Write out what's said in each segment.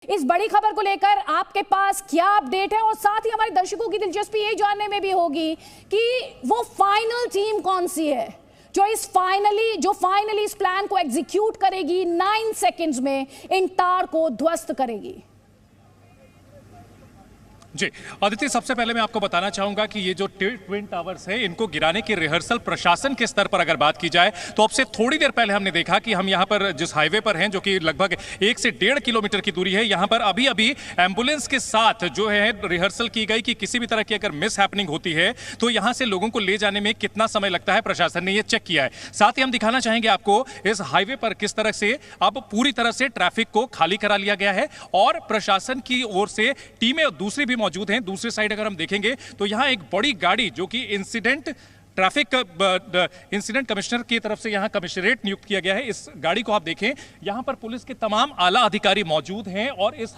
इस बड़ी खबर को लेकर आपके पास क्या अपडेट है और साथ ही हमारे दर्शकों की दिलचस्पी ये जानने में भी होगी कि वो फाइनल टीम कौन सी है जो फाइनली इस प्लान को एग्जीक्यूट करेगी, 9 सेकंड्स में इन टार को ध्वस्त करेगी। जी आदित्य, सबसे पहले मैं आपको बताना चाहूंगा कि ये जो ट्विन टावर्स है इनको गिराने की रिहर्सल प्रशासन के स्तर पर अगर बात की जाए तो अब से थोड़ी देर पहले हमने देखा कि हम यहाँ पर जिस हाईवे पर हैं जो कि लगभग 1 से 1.5 किलोमीटर की दूरी है, यहाँ पर अभी अभी एम्बुलेंस के साथ जो है रिहर्सल की गई कि किसी भी तरह की अगर मिस हैपनिंग होती है तो यहाँ से लोगों को ले जाने में कितना समय लगता है, प्रशासन ने ये चेक किया है। साथ ही हम दिखाना चाहेंगे आपको इस हाईवे पर किस तरह से अब पूरी तरह से ट्रैफिक को खाली करा लिया गया है और प्रशासन की ओर से टीमें दूसरी भी मौजूद हैं। दूसरी साइड अगर हम देखेंगे तो यहां एक बड़ी गाड़ी जो कि ट्रैफिक इंसिडेंट कमिश्नर की तरफ से यहां कमिश्नरेट नियुक्त किया गया है, इस गाड़ी को आप देखें, यहां पर पुलिस के तमाम आला अधिकारी मौजूद हैं और इस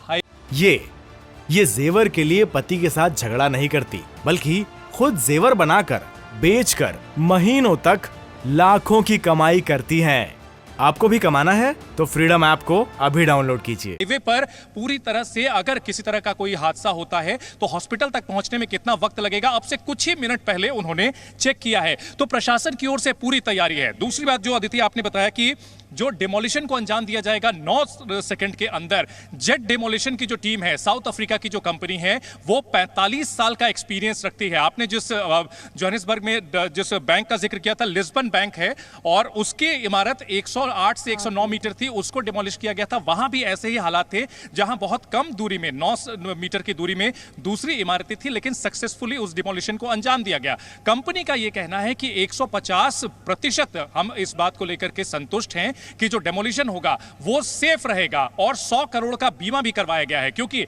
ये जेवर के लिए पति के साथ झगड़ा नहीं करती, बल्कि खुद जेवर बनाकर बेचकर महीनों तक लाखों की कमाई करती हैं। आपको भी कमाना है तो फ्रीडम ऐप को अभी डाउनलोड कीजिए। हाईवे पर पूरी तरह से अगर किसी तरह का कोई हादसा होता है तो हॉस्पिटल तक पहुंचने में कितना वक्त लगेगा, अब से कुछ ही मिनट पहले उन्होंने चेक किया है। तो प्रशासन की ओर से पूरी तैयारी है। दूसरी बात जो अदिति आपने बताया कि जो डिमोलिशन को अंजाम दिया जाएगा 9 सेकंड के अंदर, जेट डिमोलिशन की जो टीम है, साउथ अफ्रीका की जो कंपनी है, वो 45 साल का एक्सपीरियंस रखती है। आपने जिस जोहानिसबर्ग में जिस बैंक का जिक्र किया था, लिस्बन बैंक है, और उसकी इमारत 108 से 109 मीटर थी, उसको डिमोलिश किया गया था। वहां भी ऐसे ही हालात थे जहां बहुत कम दूरी में 9 मीटर की दूरी में दूसरी इमारतें थी, लेकिन सक्सेसफुली उस डिमोलिशन को अंजाम दिया गया। कंपनी का यह कहना है कि 150% हम इस बात को लेकर के संतुष्ट हैं कि जो डेमोलिशन होगा वो सेफ रहेगा और 100 करोड़ का बीमा भी करवाया गया है, क्योंकि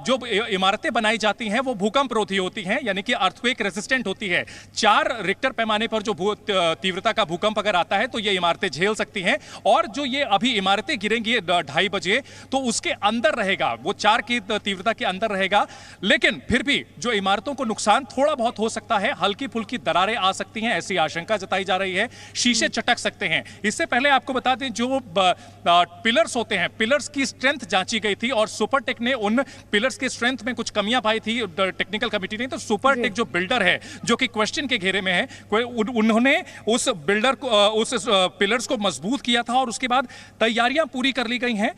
जो इमारतें बनाई जाती हैं वो भूकंप रोधी होती हैं, यानी कि अर्थक्वेक रेजिस्टेंट होती है। 4 रिक्टर पैमाने पर जो तीव्रता का भूकंप अगर आता है तो ये इमारतें झेल सकती हैं। और जो ये अभी इमारतें गिरेंगी 2:30 बजे तो उसके अंदर रहेगा, वो 4 की तीव्रता के अंदर रहेगा, लेकिन फिर भी जो इमारतों को नुकसान थोड़ा बहुत हो सकता है, हल्की फुल्की दरारें आ सकती हैं, ऐसी आशंका जताई जा रही है। शीशे चटक सकते हैं। इससे पहले आपको बता दें, जो पिलर्स होते हैं, पिलर्स की स्ट्रेंथ जांची गई थी और सुपरटेक ने उन पिलर्स की स्ट्रेंथ में कुछ कमियां पाई थी, टेक्निकल कमेटी ने। तो सुपरटेक जो बिल्डर है जो कि क्वेश्चन के घेरे में है, उन्होंने उस बिल्डर को उस पिलर्स को मजबूत किया था और उसके बाद तैयारियां पूरी कर ली गई हैं।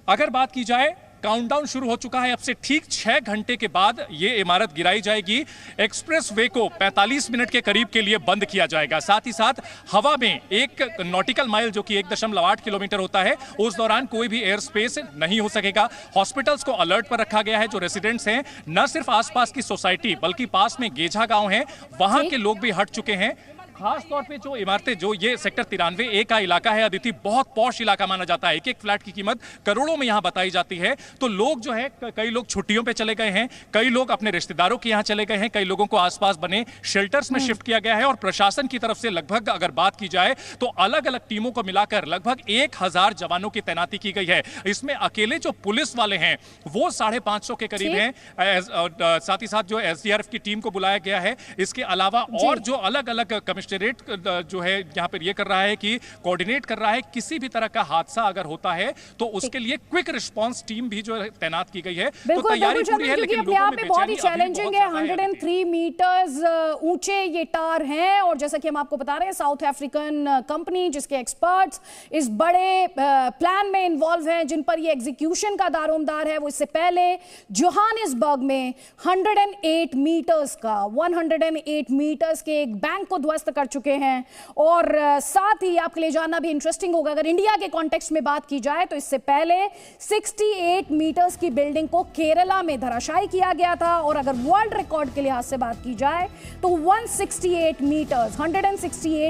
अगर बात की जाए, काउंटडाउन शुरू हो चुका है। अब से ठीक 6 घंटे के बाद यह इमारत गिराई जाएगी। एक्सप्रेस वे को 45 मिनट के करीब के लिए बंद किया जाएगा। साथ ही साथ हवा में 1 नॉटिकल माइल जो कि 1.8 किलोमीटर होता है, उस दौरान कोई भी एयर स्पेस नहीं हो सकेगा। हॉस्पिटल्स को अलर्ट पर रखा गया है। जो रेसिडेंट्स हैं, न सिर्फ आसपास की सोसाइटी बल्कि पास में गेझा गांव है, वहां के लोग भी हट चुके हैं। खास तौर पे जो इमारतें, जो ये सेक्टर 93A का इलाका है अदिति, बहुत पॉश इलाका माना जाता है। एक फ्लैट की कीमत करोड़ों में यहां बताई जाती है। तो लोग जो है, कई लोग छुट्टियों पे चले गए हैं, कई लोग अपने रिश्तेदारों के यहां चले गए हैं, कई लोगों को आसपास बने शेल्टर्स में शिफ्ट किया गया है। और प्रशासन की तरफ से लगभग अगर बात की जाए तो अलग अलग टीमों को मिलाकर लगभग 1000 जवानों की तैनाती की गई है। इसमें अकेले जो पुलिस वाले हैं वो 550 के करीब हैं। साथ ही साथ जो SDRF की टीम को बुलाया गया है। इसके अलावा और जो अलग अलग कमिश्नरेट जो है यहाँ पर ये कर रहा है कि कोऑर्डिनेट कर रहा है, किसी भी तरह का हादसा अगर होता है तो उसके लिए क्विक रिस्पांस टीम भी जो है तैनात की गई है। तो तैयारी पूरी है, लेकिन अपने आप में बहुत ही चैलेंजिंग है। 103 मीटर्स ऊंचे ये टार हैं और जैसा कि हम आपको बता रहे हैं, साउथ अफ्रीकन कंपनी जिसके एक्सपर्ट्स इस बड़े प्लान में इन्वॉल्व हैं, जिन पर ये एग्जीक्यूशन का दारोमदार है, वो इससे पहले जोहानिसबर्ग में 108 मीटर्स के एक बैंक को ध्वस्त कर चुके हैं। और साथ ही आपके लिए जानना भी इंटरेस्टिंग होगा, अगर इंडिया के कॉन्टेक्स्ट में बात की जाए तो इससे पहले 68 मीटर्स की बिल्डिंग को केरला में धराशायी किया गया था। और अगर वर्ल्ड रिकॉर्ड के लिहाज से बात की जाए तो 168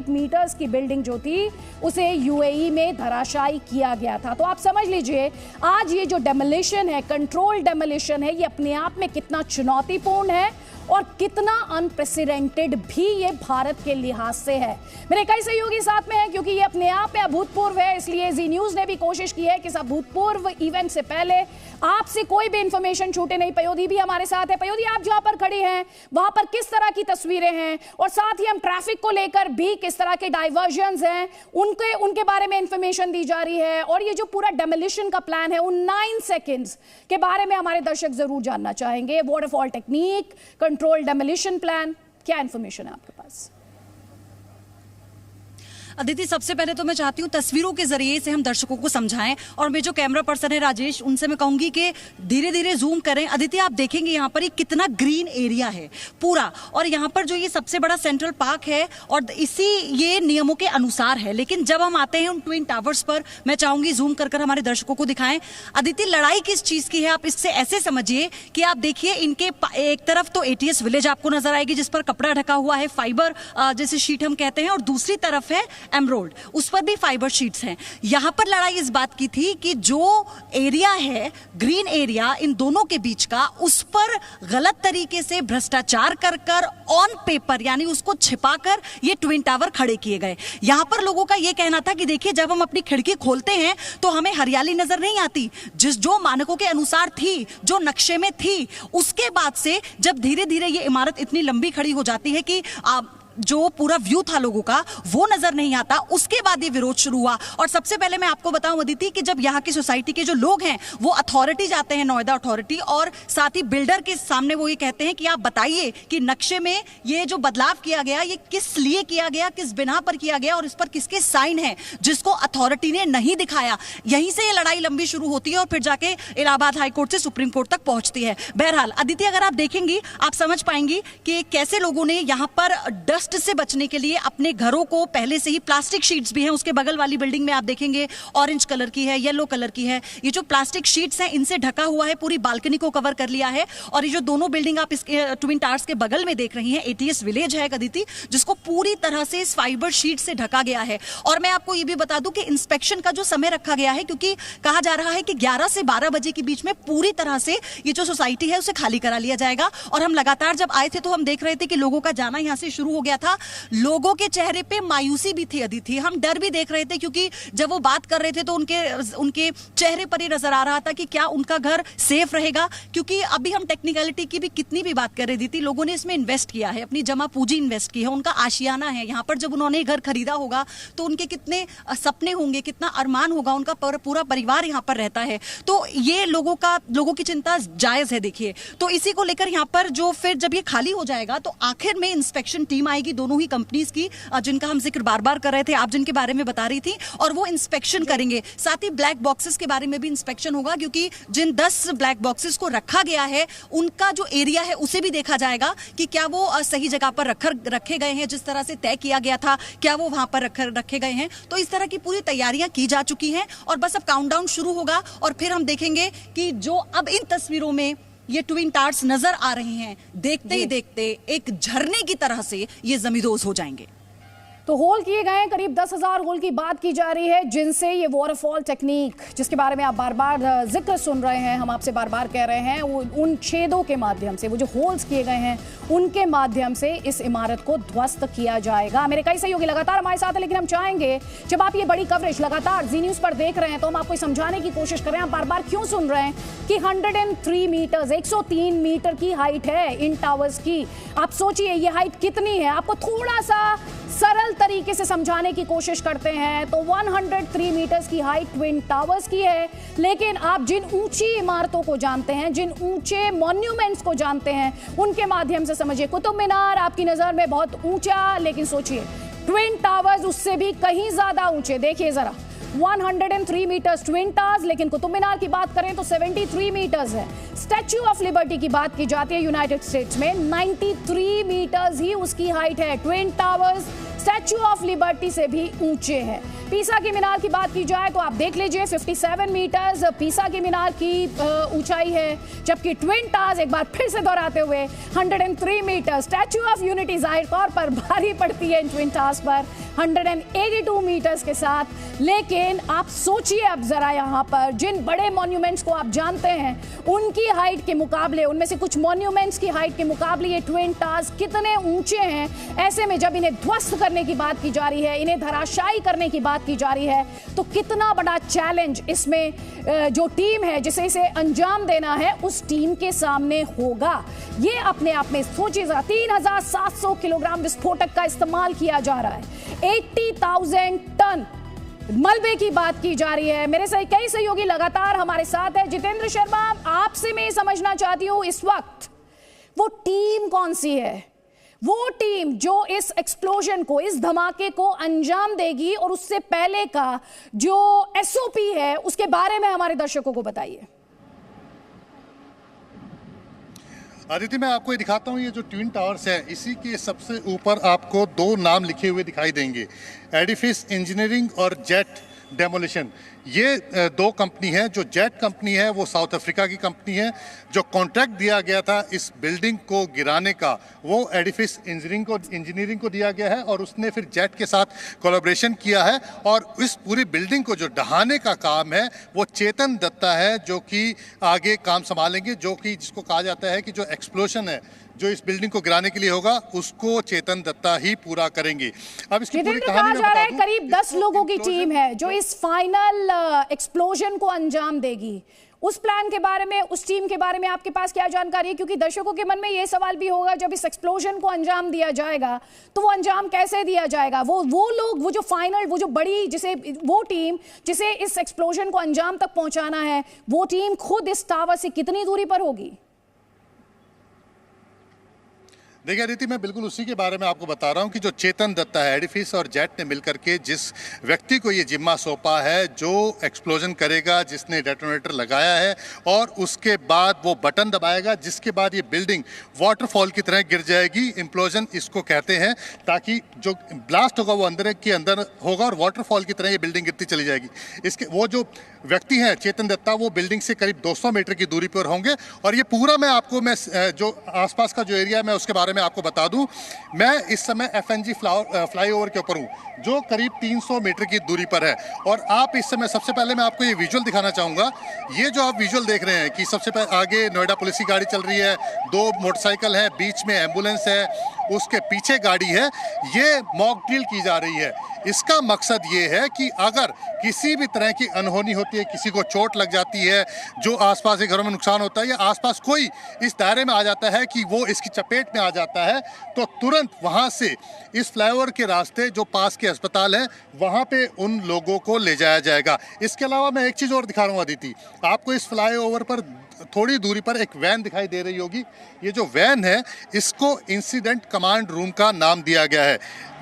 मीटर्स की बिल्डिंग जो थी उसे UAE में धराशायी किया गया था। तो आप समझ लीजिए, आज ये जो डेमोलिशन है, कंट्रोल डेमोलिशन है, ये अपने आप में कितना चुनौतीपूर्ण है और कितना अनप्रेसिडेंटेड भी ये भारत के लिहाज से है। मेरे कई सहयोगी साथ में हैं क्योंकि ये अपने आप में अभूतपूर्व है, इसलिए जी न्यूज ने भी कोशिश की है कि इस अभूतपूर्व इवेंट से पहले आपसे कोई भी इंफॉर्मेशन छूटे नहीं। पयोधी भी हमारे साथ है। पयोधी, आप जहां पर खड़ी हैं वहां पर किस तरह की तस्वीरें हैं, और साथ ही हम ट्रैफिक को लेकर भी किस तरह के डाइवर्जन्स हैं उनके बारे में इंफॉर्मेशन दी जा रही है, और ये जो पूरा डेमोलिशन का प्लान है उन 9 सेकेंड्स के बारे में हमारे दर्शक जरूर जानना चाहेंगे। Waterfall technique, control demolition plan, क्या इंफॉर्मेशन है आपके पास? अदिति, सबसे पहले तो मैं चाहती हूँ तस्वीरों के जरिए से हम दर्शकों को समझाएं, और मेरे जो कैमरा पर्सन है राजेश, उनसे मैं कहूंगी कि धीरे धीरे जूम करें। अदिति, आप देखेंगे यहाँ पर कितना ग्रीन एरिया है पूरा, और यहाँ पर जो ये सबसे बड़ा सेंट्रल पार्क है, और इसी ये नियमों के अनुसार है। लेकिन जब हम आते हैं उन ट्विन टावर्स पर, मैं चाहूंगी जूम कर हमारे दर्शकों को दिखाएं। अदिति, लड़ाई किस चीज की है आप इससे ऐसे समझिए कि आप देखिए इनके एक तरफ तो ATS विलेज आपको नजर आएगी जिस पर कपड़ा ढका हुआ है, फाइबर जैसे शीट हम कहते हैं, और दूसरी तरफ है एमरोल्ड, उस पर भी फाइबर शीट्स हैं। यहां पर लड़ाई इस बात की थी कि जो एरिया है ग्रीन एरिया इन दोनों के बीच का, उस पर गलत तरीके से भ्रष्टाचार कर ऑन पेपर यानी उसको छिपाकर ये ट्विन टावर खड़े किए गए। यहां पर लोगों का यह कहना था कि देखिए जब हम अपनी खिड़की खोलते हैं तो हमें हरियाली नजर नहीं आती, जो मानकों के अनुसार थी, जो नक्शे में थी। उसके बाद से जब धीरे धीरे ये इमारत इतनी लंबी खड़ी हो जाती है कि जो पूरा व्यू था लोगों का वो नजर नहीं आता, उसके बाद ये विरोध शुरू हुआ। और सबसे पहले मैं आपको बताऊं अदिति कि जब यहाँ की सोसाइटी के जो लोग हैं वो अथॉरिटी जाते हैं, नोएडा अथॉरिटी, और साथ ही बिल्डर के सामने वो ये कहते हैं कि आप बताइए कि नक्शे में ये जो बदलाव किया गया ये किस लिए किया गया, किस बिना पर किया गया, और इस पर किसके साइन है, जिसको अथॉरिटी ने नहीं दिखाया। यहीं से ये लड़ाई लंबी शुरू होती है और फिर जाके इलाहाबाद हाईकोर्ट से सुप्रीम कोर्ट तक पहुंचती है। बहरहाल अदिति, अगर आप देखेंगी आप समझ पाएंगी कि कैसे लोगों ने यहाँ पर डस्ट से बचने के लिए अपने घरों को पहले से ही, प्लास्टिक शीट्स भी हैं, उसके बगल वाली बिल्डिंग में आप देखेंगे ऑरेंज कलर की है, येलो कलर की है, ये जो प्लास्टिक शीट्स हैं इनसे ढका हुआ है, पूरी बालकनी को कवर कर लिया है। और ये जो दोनों बिल्डिंग आप इसके ट्विन टावर्स के बगल में देख रही हैं, ATS विलेज है अदिति, जिसको पूरी तरह से इस फाइबर शीट से ढका गया है। और मैं आपको ये भी बता दूं कि इंस्पेक्शन का जो समय रखा गया है, क्योंकि कहा जा रहा है कि 11 से 12 बजे के बीच में पूरी तरह से ये जो सोसाइटी है उसे खाली करा लिया जाएगा। और हम लगातार जब आए थे तो हम देख रहे थे कि लोगों का जाना यहां से शुरू हो गया था। लोगों के चेहरे पे मायूसी भी थी अदिति, हम डर भी देख रहे थे, क्योंकि जब वो बात कर रहे थे तो उनके चेहरे पर ही नजर आ रहा था कि क्या उनका घर सेफ रहेगा। क्योंकि अभी हम टेक्निकलिटी की भी कितनी भी बात कर रही थी, लोगों ने इसमें इन्वेस्ट किया है, अपनी जमा पूंजी इन्वेस्ट की है, उनका आशियाना है यहाँ पर। जब उन्होंने घर खरीदा होगा तो उनके कितने सपने होंगे, कितना अरमान होगा, उनका पूरा परिवार यहाँ पर रहता है। तो ये लोगों की चिंता जायज है। देखिए, तो इसी को लेकर यहाँ पर जो फिर जब ये खाली हो जाएगा तो आखिर में इंस्पेक्शन टीम आएगी दोनों ही कंपनीज की, जिनका हम जिक्र बार बार कर रहे थे, आप जिनके बारे में बता रही थी, और वो इंस्पेक्शन करेंगे। साथ ही ब्लैक बॉक्सेस के बारे में भी इंस्पेक्शन होगा, क्योंकि जिन 10 ब्लैक बॉक्सेस को रखा गया है उनका जो एरिया है उसे भी देखा जाएगा कि क्या वो सही जगह पर रखे गए हैं, जिस तरह से तय किया गया था, क्या वो वहां पर रखे गए हैं। तो इस तरह की पूरी तैयारियां की जा चुकी हैं, और बस अब काउंटडाउन शुरू होगा, और फिर हम देखेंगे कि जो अब इन तस्वीरों में ये ट्विन टावर्स नजर आ रहे हैं, देखते ही देखते एक झरने की तरह से ये जमींदोज हो जाएंगे। तो होल किए गए करीब 10,000 होल की बात की जा रही है, जिनसे ये वाटरफॉल टेक्निक, जिसके बारे में आप बार बार जिक्र सुन रहे हैं, हम आपसे बार बार कह रहे हैं, उन छेदों के माध्यम से, वो जो होल्स किए गए हैं उनके माध्यम से इस इमारत को ध्वस्त किया जाएगा। मेरे कई सहयोगी लगातार हमारे साथ है, लेकिन हम चाहेंगे जब आप ये बड़ी कवरेज लगातार जी न्यूज पर देख रहे हैं तो हम आपको समझाने की कोशिश कर रहे हैं, आप बार बार क्यों सुन रहे हैं कि 103 मीटर्स 103 मीटर की हाइट है इन टावर्स की। आप सोचिए ये हाइट कितनी है, आपको थोड़ा सा सरल तरीके से समझाने की कोशिश करते हैं तो 103 मीटर्स की हाइट ट्विन टावर्स की है। लेकिन आप जिन ऊंची इमारतों को जानते हैं, जिन ऊंचे मॉन्यूमेंट्स को जानते हैं, उनके माध्यम से समझिए। कुतुब मीनार आपकी नजर में बहुत ऊंचा, लेकिन सोचिए ट्विन टावर्स उससे भी कहीं ज्यादा ऊंचे। देखिए जरा, 103 मीटर्स ट्विन टावर्स, लेकिन कुतुब मीनार की बात करें तो 73 मीटर्स है। स्टैच्यू ऑफ लिबर्टी की बात की जाती है यूनाइटेड स्टेट्स में, 93 मीटर्स ही उसकी हाइट है। Twin towers statue of liberty से भी ऊंचे हैं। पीसा की मीनार की बात की जाए तो आप देख लीजिए 57 मीटर्स पीसा की मीनार की ऊंचाई है, जबकि ट्विन टावर्स एक बार फिर से दोहराते हुए 103 मीटर। स्टैच्यू ऑफ यूनिटी जाहिर तौर पर भारी पड़ती है इन ट्विन टावर्स पर 182 मीटर्स के साथ। लेकिन आप सोचिए अब जरा यहाँ पर जिन बड़े मॉन्यूमेंट्स को आप जानते हैं उनकी हाइट के मुकाबले, उनमें से कुछ मॉन्यूमेंट्स की हाइट के मुकाबले ये ट्विन टावर्स कितने ऊंचे हैं। ऐसे में जब इन्हें ध्वस्त करने की बात की जा रही है, इन्हें धराशायी करने की बात की जा रही है, तो कितना बड़ा चैलेंज इसमें जो टीम है जिसे इसे अंजाम देना है उस टीम के सामने होगा। ये अपने आप में सोचिए जरा, 3700 किलोग्राम विस्फोटक का इस्तेमाल किया जा रहा है, 80,000 टन मलबे की बात की जा रही है। मेरे से कई सहयोगी लगातार हमारे साथ है। जितेंद्र शर्मा, आपसे मैं समझना चाहती हूं इस वक्त वो टीम कौन सी है, वो टीम जो इस एक्सप्लोजन को, इस धमाके को अंजाम देगी, और उससे पहले का जो एसओपी है उसके बारे में हमारे दर्शकों को बताइए। आदित्य, मैं आपको ये दिखाता हूँ, ये जो ट्विन टावर्स है इसी के सबसे ऊपर आपको दो नाम लिखे हुए दिखाई देंगे, एडिफिस इंजीनियरिंग और जेट डेमोलिशन। ये दो कंपनी है। जो जेट कंपनी है वो साउथ अफ्रीका की कंपनी है। जो कॉन्ट्रैक्ट दिया गया था इस बिल्डिंग को गिराने का वो एडिफिस इंजीनियरिंग को दिया गया है, और उसने फिर जेट के साथ कोलैबोरेशन किया है, और इस पूरी बिल्डिंग को जो ढहाने का काम है वो चेतन दत्ता है जो कि आगे काम संभालेंगे, जो कि जिसको कहा जाता है कि जो एक्सप्लोजन है जो इस बिल्डिंग को गिराने के लिए होगा उसको चेतन दत्ता ही पूरा करेंगे। अब इसकी पूरी कहानी में बता दूं, करीब 10 लोगों की टीम है जो इस फाइनल एक्सप्लोजन को अंजाम देगी। उस प्लान के बारे में, उस टीम के बारे में आपके पास क्या जानकारी है? क्योंकि दर्शकों के मन में यह सवाल भी होगा, जब इस एक्सप्लोजन को अंजाम दिया जाएगा तो वो अंजाम कैसे दिया जाएगा? वो लोग, वो जो फाइनल, वो जो बड़ी, जिसे वो टीम जिसे इस एक्सप्लोजन को अंजाम तक पहुंचाना है, वो टीम खुद इस टावर से कितनी दूरी पर होगी? देखिए आदित्य, मैं बिल्कुल उसी के बारे में आपको बता रहा हूं कि जो चेतन दत्ता है, एडिफिस और जेट ने मिलकर के जिस व्यक्ति को ये जिम्मा सौंपा है, जो एक्सप्लोजन करेगा, जिसने डेटोनेटर लगाया है, और उसके बाद वो बटन दबाएगा, जिसके बाद ये बिल्डिंग वाटरफॉल की तरह गिर जाएगी। इम्प्लोजन इसको कहते हैं, ताकि जो ब्लास्ट होगा वो अंदर के अंदर होगा और वाटरफॉल की तरह ये बिल्डिंग गिरती चली जाएगी। इसके वो जो व्यक्ति हैं चेतन दत्ता, वो बिल्डिंग से करीब 200 मीटर की दूरी पर होंगे। और ये पूरा मैं जो आसपास का जो एरिया है मैं उसके बारे में आपको बता दूं। मैं इस समय FNG फ्लाईओवर के ऊपर हूं जो करीब 300 मीटर की दूरी पर है। और आप इस समय, सबसे पहले मैं आपको ये विजुअल दिखाना चाहूँगा। ये जो आप विजुअल देख रहे हैं कि सबसे पहले आगे नोएडा पुलिस की गाड़ी चल रही है, 2 मोटरसाइकिल है, बीच में एम्बुलेंस है, उसके पीछे गाड़ी है। ये मॉक ड्रिल की जा रही है। इसका मकसद ये है कि अगर किसी भी तरह की अनहोनी होती है, किसी को चोट लग जाती है, जो आसपास के घरों में नुकसान होता है, या आसपास कोई इस दायरे में आ जाता है कि वो इसकी चपेट में आ जाता है, तो तुरंत वहाँ से इस फ्लाईओवर के रास्ते जो पास के अस्पताल है वहाँ पे उन लोगों को ले जाया जाएगा। इसके अलावा मैं एक चीज़ और दिखा रहा हूँ अदिति, आपको इस फ्लाईओवर पर थोड़ी दूरी पर एक वैन दिखाई दे रही होगी। ये जो वैन है इसको इंसिडेंट कमांड रूम का नाम दिया गया है।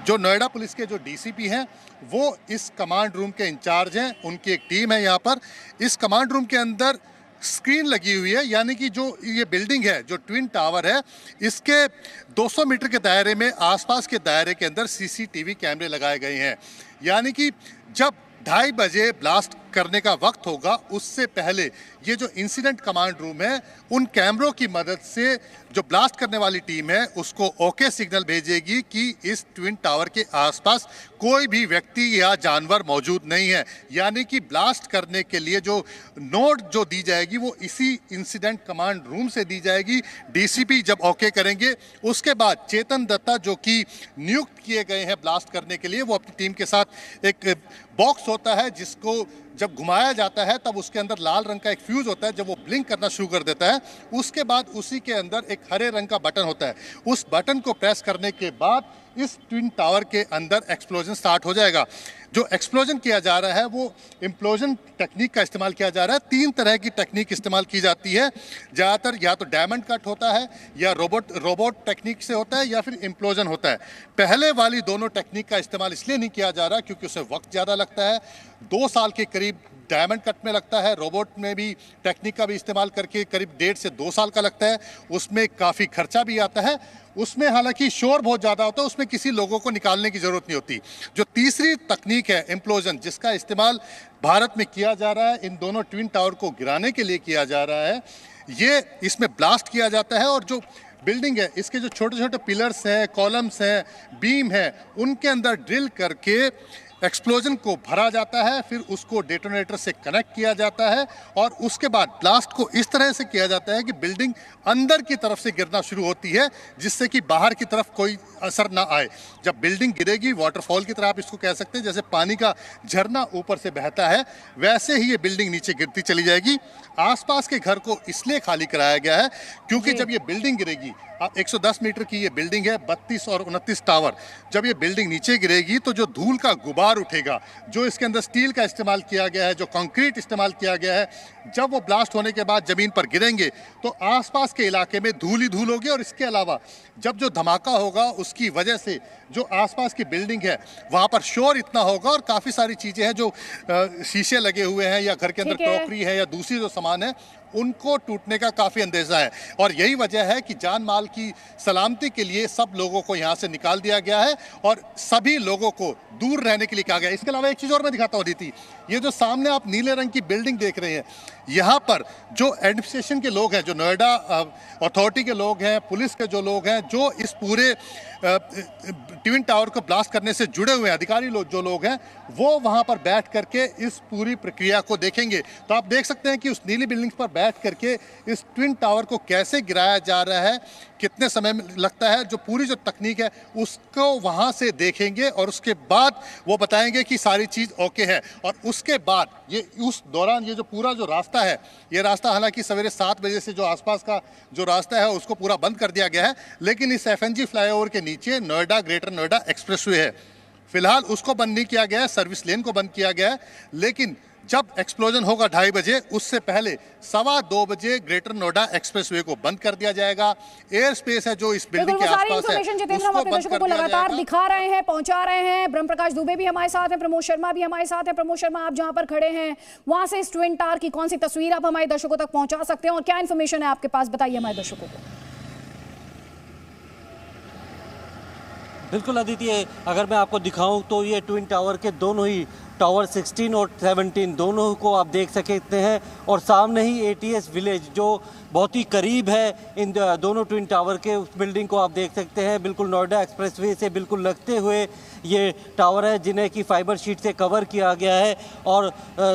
जो नोएडा पुलिस के जो DCP हैं वो इस कमांड रूम के इंचार्ज हैं, उनकी एक टीम है यहाँ पर। इस कमांड रूम के अंदर स्क्रीन लगी हुई है, यानी कि जो ये बिल्डिंग है, जो ट्विन टावर है, इसके 200 मीटर के दायरे में, आसपास के दायरे के अंदर CCTV कैमरे लगाए गए हैं। यानी कि जब 2:30 बजे ब्लास्ट करने का वक्त होगा उससे पहले ये जो इंसिडेंट कमांड रूम है उन कैमरों की मदद से जो ब्लास्ट करने वाली टीम है उसको ओके सिग्नल भेजेगी कि इस ट्विन टावर के आसपास कोई भी व्यक्ति या जानवर मौजूद नहीं है। यानी कि ब्लास्ट करने के लिए जो नोट जो दी जाएगी वो इसी इंसिडेंट कमांड रूम से दी जाएगी। DCP जब ओके करेंगे उसके बाद चेतन दत्ता जो कि नियुक्त किए गए हैं ब्लास्ट करने के लिए, वो अपनी टीम के साथ एक बॉक्स होता है जिसको जब घुमाया जाता है तब उसके अंदर लाल रंग का एक फ्यूज होता है, जब वो ब्लिंक करना शुरू कर देता है उसके बाद उसी के अंदर एक हरे रंग का बटन होता है। उस बटन को प्रेस करने के बाद इस ट्विन टावर के अंदर एक्सप्लोजन स्टार्ट हो जाएगा। जो एक्सप्लोजन किया जा रहा है वो इम्प्लोजन टेक्निक का इस्तेमाल किया जा रहा है। 3 तरह की टेक्निक इस्तेमाल की जाती है। ज़्यादातर या तो डायमंड कट होता है, या रोबोट टेक्निक से होता है, या फिर इम्प्लोजन होता है। पहले वाली दोनों टेक्निक का इस्तेमाल इसलिए नहीं किया जा रहा क्योंकि उससे वक्त ज़्यादा लगता है। 2 साल के करीब डायमंड कट में लगता है, रोबोट में भी टेक्निक का भी इस्तेमाल करके करीब 1.5 से 2 साल का लगता है। उसमें काफ़ी खर्चा भी आता है। उसमें हालांकि शोर बहुत ज़्यादा होता है, उसमें किसी लोगों को निकालने की ज़रूरत नहीं होती। जो तीसरी तकनीक है इम्प्लोजन, जिसका इस्तेमाल भारत में किया जा रहा है, इन दोनों ट्विन टावर को गिराने के लिए किया जा रहा है। ये इसमें ब्लास्ट किया जाता है और जो बिल्डिंग है इसके जो छोटे छोटे पिलर्स हैं, कॉलम्स हैं, बीम है, उनके अंदर ड्रिल करके एक्सप्लोजन को भरा जाता है, फिर उसको डेटोनेटर से कनेक्ट किया जाता है और उसके बाद ब्लास्ट को इस तरह से किया जाता है कि बिल्डिंग अंदर की तरफ से गिरना शुरू होती है, जिससे कि बाहर की तरफ कोई असर ना आए। जब बिल्डिंग गिरेगी, वाटरफॉल की तरह आप इसको कह सकते हैं, जैसे पानी का झरना ऊपर से बहता है, वैसे ही ये बिल्डिंग नीचे गिरती चली जाएगी। आसपास के घर को इसलिए खाली कराया गया है क्योंकि जब ये बिल्डिंग गिरेगी, 110 मीटर की ये बिल्डिंग है, 32 और 29 टावर, जब ये बिल्डिंग नीचे गिरेगी तो जो धूल का गुबार उठेगा, जो इसके अंदर स्टील का इस्तेमाल किया गया है, जो कंक्रीट इस्तेमाल किया गया है, जब वो ब्लास्ट होने के बाद ज़मीन पर गिरेंगे तो आसपास के इलाके में धूल ही धूल होगी। और इसके अलावा जब जो धमाका होगा उसकी वजह से जो आसपास की बिल्डिंग है वहाँ पर शोर इतना होगा और काफ़ी सारी चीज़ें हैं जो शीशे लगे हुए हैं या घर के अंदर क्रॉकरी है या दूसरी जो सामान है, उनको टूटने का काफ़ी अंदेशा है। और यही वजह है कि जान माल की सलामती के लिए सब लोगों को यहाँ से निकाल दिया गया है और सभी लोगों को दूर रहने के लिए कहा गया है। इसके अलावा एक चीज़ और मैं दिखाता हूँ दीदी, ये जो सामने आप नीले रंग की बिल्डिंग देख रहे हैं, यहाँ पर जो एडमिनिस्ट्रेशन के लोग हैं, जो नोएडा अथॉरिटी के लोग हैं, पुलिस के जो लोग हैं, जो इस पूरे ट्विन टावर को ब्लास्ट करने से जुड़े हुए अधिकारी लोग जो लोग हैं, वो वहाँ पर बैठ करके इस पूरी प्रक्रिया को देखेंगे। तो आप देख सकते हैं कि उस नीली बिल्डिंग पर बैठ करके इस ट्विन टावर को कैसे गिराया जा रहा है, कितने समय में लगता है, जो पूरी जो तकनीक है उसको वहाँ से देखेंगे और उसके बाद वो बताएंगे कि सारी चीज़ ओके है। और उसके बाद ये उस दौरान ये जो पूरा जो रास्ता है, ये रास्ता हालांकि सवेरे 7 बजे से जो आसपास का जो रास्ता है उसको पूरा बंद कर दिया गया है, लेकिन इस FNG फ्लाईओवर के नीचे नोएडा ग्रेटर नोएडा एक्सप्रेसवे है, फिलहाल उसको बंद नहीं किया गया है, सर्विस लेन को बंद किया गया है। लेकिन जब एक्सप्लोजन होगा 2:30 बजे, उससे पहले 2:15 बजे ग्रेटर नोएडा एक्सप्रेसवे को बंद कर दिया जाएगा। एयर स्पेस है जो इस बिल्डिंग के आसपास है, उसको बंद कर दिया लगातार दिखा रहे हैं, पहुंचा रहे हैं। ब्रह्म प्रकाश दुबे भी हमारे साथ हैं, प्रमोद शर्मा भी हमारे साथ हैं। प्रमोद शर्मा, आप जहां पर खड़े हैं वहां से इस ट्विन टावर की कौन सी तस्वीर आप हमारे दर्शकों तक पहुंचा सकते हैं और क्या इन्फॉर्मेशन है आपके पास, बताइए हमारे दर्शकों को। बिल्कुल अदिति, अगर मैं आपको दिखाऊं तो ये ट्विन टावर के दोनों ही टावर 16 और 17 दोनों को आप देख सकते हैं और सामने ही ATS विलेज जो बहुत ही करीब है इन दोनों ट्विन टावर के, उस बिल्डिंग को आप देख सकते हैं। बिल्कुल नोएडा एक्सप्रेसवे से बिल्कुल लगते हुए ये टावर है, जिन्हें कि फाइबर शीट से कवर किया गया है और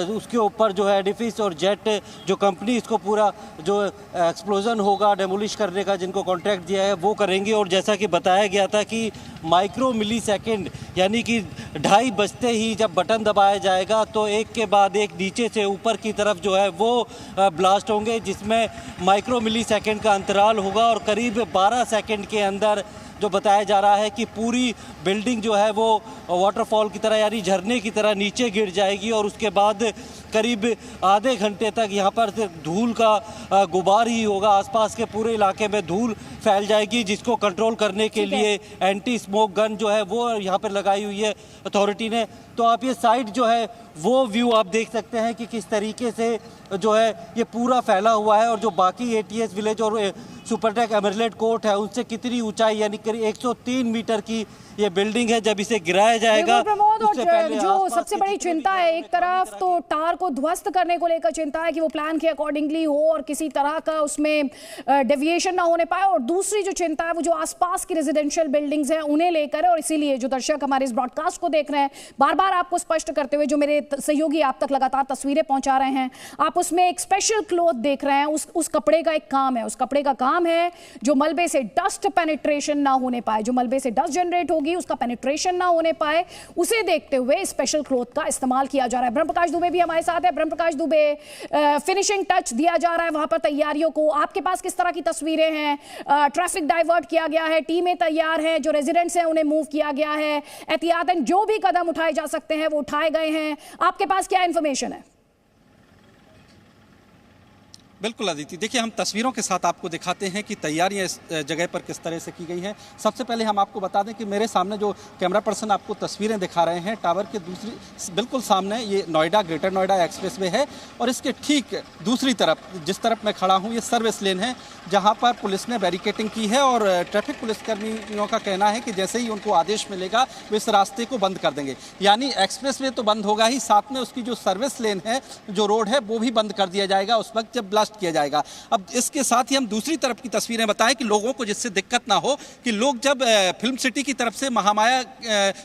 उसके ऊपर जो है एडिफिस और जेट जो कंपनी इसको पूरा जो एक्सप्लोजन होगा डेमोलिश करने का जिनको कॉन्ट्रैक्ट दिया है वो करेंगे। और जैसा कि बताया गया था कि माइक्रो मिली सेकेंड यानी कि 2:30 बजते ही जब बटन दबाया जाएगा तो एक के बाद एक नीचे से ऊपर की तरफ जो है वो ब्लास्ट होंगे, जिसमें माइक्रो मिली सेकेंड का अंतराल होगा और करीब 12 सेकेंड के अंदर जो बताया जा रहा है कि पूरी बिल्डिंग जो है वो वाटरफॉल की तरह यानी झरने की तरह नीचे गिर जाएगी और उसके बाद करीब आधे घंटे तक यहाँ पर धूल का गुबार ही होगा। आसपास के पूरे इलाके में धूल फैल जाएगी, जिसको कंट्रोल करने के लिए एंटी स्मोक गन जो है वो यहाँ पर लगाई हुई है अथॉरिटी ने। तो आप ये साइड जो है वो व्यू आप देख सकते हैं कि किस तरीके से जो है ये पूरा फैला हुआ है और जो बाकी ATS विलेज और सुपरटेक एमरलेट कोर्ट है उनसे कितनी ऊंचाई यानी करीब 103 मीटर की ये बिल्डिंग है। जब इसे गिराया जाएगा उससे पहले जो सबसे बड़ी चिंता है, एक तरफ तो टावर को ध्वस्त करने को लेकर चिंता है कि वो प्लान के अकॉर्डिंगली हो और किसी तरह का उसमें डेविएशन ना होने पाए, और दूसरी जो चिंता है वो जो आसपास की रेजिडेंशियल बिल्डिंग्स हैं उन्हें लेकर। और इसीलिए जो दर्शक हमारे इस ब्रॉडकास्ट को देख रहे हैं, बार बार आपको स्पष्ट करते हुए जो मेरे सहयोगी आप तक लगातार तस्वीरें पहुंचा रहे हैं, आप उसमें एक स्पेशल क्लॉथ देख रहे हैं। उस कपड़े का एक काम है, उस कपड़े का काम है जो मलबे से डस्ट पेनिट्रेशन ना होने पाए, जो मलबे से डस्ट जनरेट होगी उसका पेनिट्रेशन ना होने पाए, उसे देखते हुए स्पेशल क्लॉथ का इस्तेमाल किया जा रहा है। ब्रह्म प्रकाश दुबे भी हमारे साथ है। ब्रह्म प्रकाश दुबे, फिनिशिंग टच दिया जा रहा है वहां पर तैयारियों को, आपके पास किस तरह की तस्वीरें हैं? ट्रैफिक डाइवर्ट किया गया है, टीमें तैयार हैं, जो रेजिडेंट्स हैं उन्हें मूव किया गया है, एहतियातन जो भी कदम उठाए जा सकते हैं वो उठाए गए हैं। आपके पास क्या इंफॉर्मेशन है? बिल्कुल अदिति, देखिए हम तस्वीरों के साथ आपको दिखाते हैं कि तैयारियां इस जगह पर किस तरह से की गई हैं। सबसे पहले हम आपको बता दें कि मेरे सामने जो कैमरा पर्सन आपको तस्वीरें दिखा रहे हैं, टावर के दूसरी बिल्कुल सामने ये नोएडा, ग्रेटर नोएडा एक्सप्रेसवे है और इसके ठीक दूसरी तरफ, जिस तरफ मैं खड़ा हूँ, ये सर्विस लेन है जहाँ पर पुलिस ने बैरिकेटिंग की है और ट्रैफिक पुलिसकर्मियों का कहना है कि जैसे ही उनको आदेश मिलेगा वो इस रास्ते को बंद कर देंगे। यानी एक्सप्रेसवे तो बंद होगा ही, साथ में उसकी जो सर्विस लेन है, जो रोड है, वो भी बंद कर दिया जाएगा उस वक्त जब ब्लास्ट किया जाएगा। अब इसके साथ ही हम दूसरी तरफ की तस्वीरें बताएं कि लोगों को जिससे दिक्कत ना हो, कि लोग जब फिल्म सिटी की तरफ से महामाया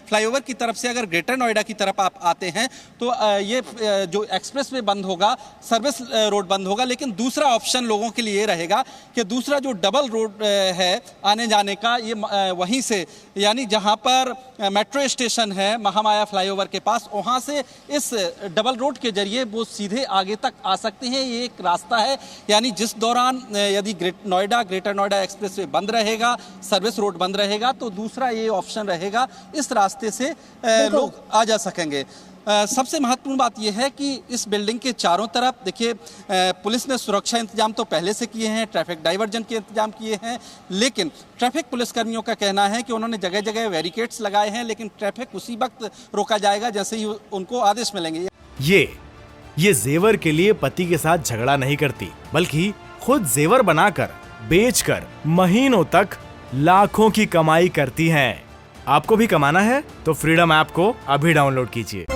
फ्लाईओवर की तरफ से अगर ग्रेटर नोएडा की तरफ आप आते हैं तो ये जो एक्सप्रेसवे बंद होगा, सर्विस रोड बंद होगा, लेकिन दूसरा ऑप्शन लोगों के लिए रहेगा कि दूसरा जो डबल रोड है आने जाने का, ये वहीं से, यानी जहां पर मेट्रो स्टेशन है महामाया फ्लाईओवर के पास, वहां से इस डबल रोड के जरिए वो सीधे आगे तक आ सकते हैं। ये एक रास्ता है, यानी जिस दौरान यदि ग्रेटर नोएडा एक्सप्रेसवे बंद रहेगा, सर्विस रोड बंद रहेगा, तो दूसरा ये ऑप्शन रहेगा, इस रास्ते से लोग आ जा सकेंगे। सबसे महत्वपूर्ण बात यह है कि इस बिल्डिंग के चारों तरफ देखिए पुलिस ने सुरक्षा इंतजाम तो पहले से किए हैं, ट्रैफिक डाइवर्जन के इंतजाम किए हैं, लेकिन ट्रैफिक पुलिसकर्मियों का कहना है कि उन्होंने जगह जगह बैरिकेड्स लगाए हैं, लेकिन ट्रैफिक उसी वक्त रोका जाएगा जैसे ही उनको आदेश मिलेंगे। ये जेवर के लिए पति के साथ झगड़ा नहीं करती, बल्कि खुद जेवर बनाकर, बेचकर महीनों तक लाखों की कमाई करती हैं। आपको भी कमाना है तो फ्रीडम ऐप को अभी डाउनलोड कीजिए।